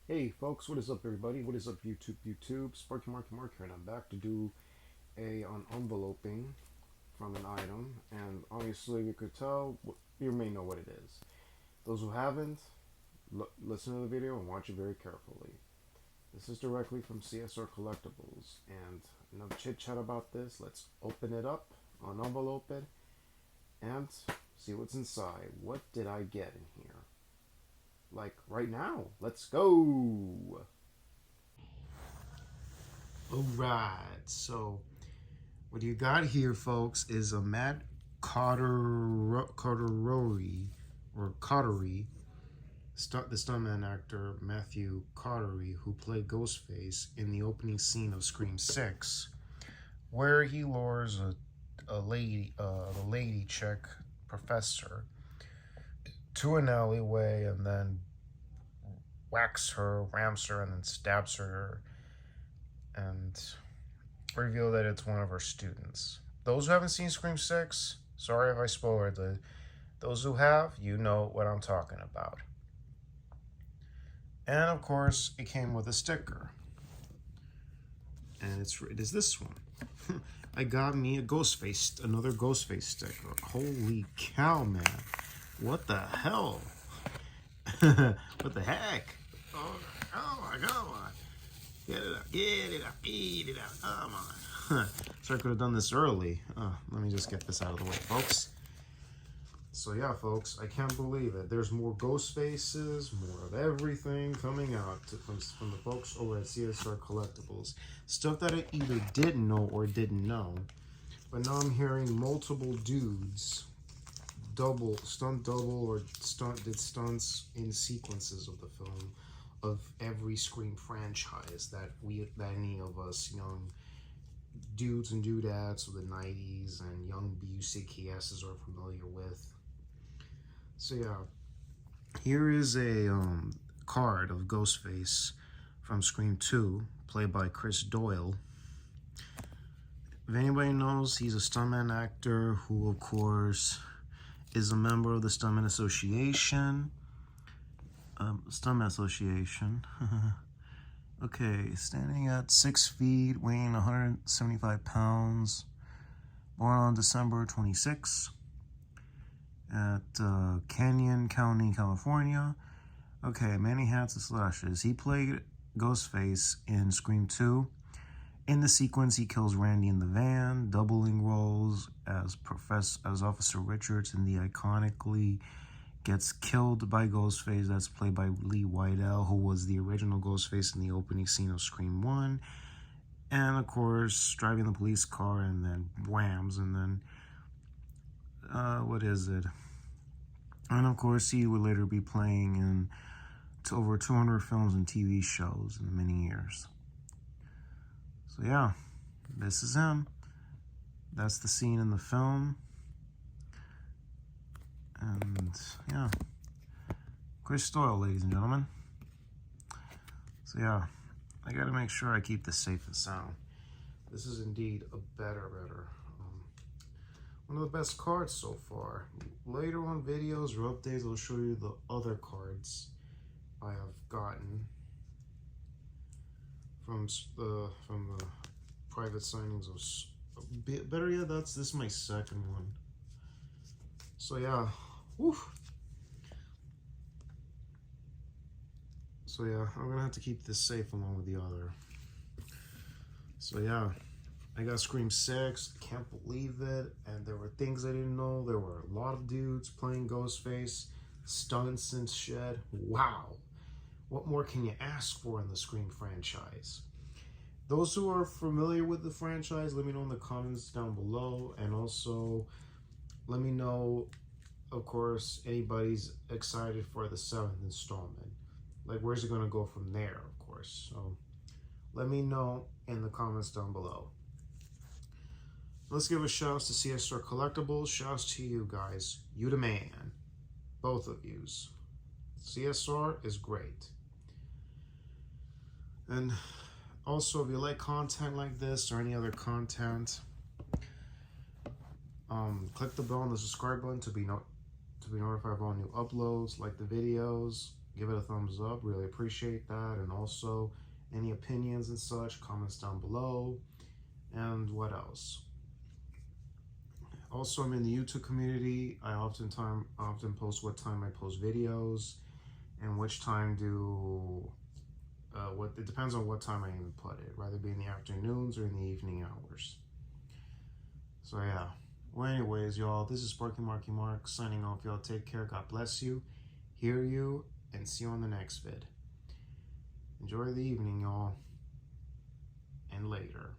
Hey folks, what is up everybody? What is up YouTube? Sparky Marky Mark here, and I'm back to do an enveloping from an item, and obviously you could tell, you may know what it is. Those who haven't, listen to the video and watch it very carefully. This is directly from CSR Collectibles, and enough chit chat about this. Let's open it up, unenvelope it, and see what's inside. What did I get in here? Like right now. Let's go! Alright, so what you got here, folks, is a Matt Cartery, the stuntman actor Matthew Cartery, who played Ghostface in the opening scene of Scream 6, where he lures the lady chick professor to an alleyway and then whacks her, rams her, and then stabs her, and reveal that it's one of her students. Those who haven't seen Scream 6, sorry if I spoiled it. Those who have, you know what I'm talking about. And of course, it came with a sticker. And it is this one. I got me another Ghostface sticker. Holy cow, man. What the hell? What the heck? Oh my god. Get it out, eat it out. Come on. So I could have done this early. Let me just get this out of the way, folks. So yeah, folks, I can't believe it. There's more ghost faces, more of everything coming out from the folks over at CSR Collectibles. Stuff that I either didn't know or didn't know. But now I'm hearing multiple dudes stunt double or did stunts in sequences of the film of every Scream franchise that any of us young dudes and dudettes of the 90s and young BUCKSs are familiar with. So yeah, here is a card of Ghostface from Scream 2, played by Chris Doyle. If anybody knows, he's a stuntman actor who, of course, is a member of the Stuntman Association. Okay, standing at 6 feet, weighing 175 pounds, born on December 26 at Canyon County, California. Okay, many hats and slashes. He played Ghostface in Scream 2. In the sequence, he kills Randy in the van, doubling roles as Officer Richards in the iconically gets killed by Ghostface. That's played by Lee Whitell, who was the original Ghostface in the opening scene of Scream 1. And of course, driving the police car and then whams, and then what is it? And of course, he would later be playing in over 200 films and TV shows in many years. So yeah, this is him. That's the scene in the film. And yeah, Chris Doyle, ladies and gentlemen. So yeah, I gotta make sure I keep this safe and sound. This is indeed a better, one of the best cards so far. Later on videos or updates, I'll show you the other cards I have gotten from the private signings of better yet, this is my second one. So yeah, whew. So yeah, I'm gonna have to keep this safe along with the other. So yeah, I got Scream 6, can't believe it, and there were things I didn't know. There were a lot of dudes playing Ghostface, stunts and shit. Wow. What more can you ask for in the Scream franchise? Those who are familiar with the franchise, let me know in the comments down below, and also let me know, of course, anybody's excited for the 7th installment. Like, where's it going to go from there, of course. So let me know in the comments down below. Let's give a shout out to CSR Collectibles. Shouts to you guys. You the man. Both of yous. CSR is great. And also, if you like content like this or any other content, click the bell and the subscribe button to be notified of all new uploads. Like the videos, give it a thumbs up. Really appreciate that. And also any opinions and such, comments down below. And what else? Also, I'm in the YouTube community. I often post what time I post videos and which time do it depends on what time I input it, rather be in the afternoons or in the evening hours. So yeah. Well, anyways, y'all, this is Sparky Marky Mark signing off. Y'all take care. God bless you, hear you, and see you on the next vid. Enjoy the evening, y'all, and later.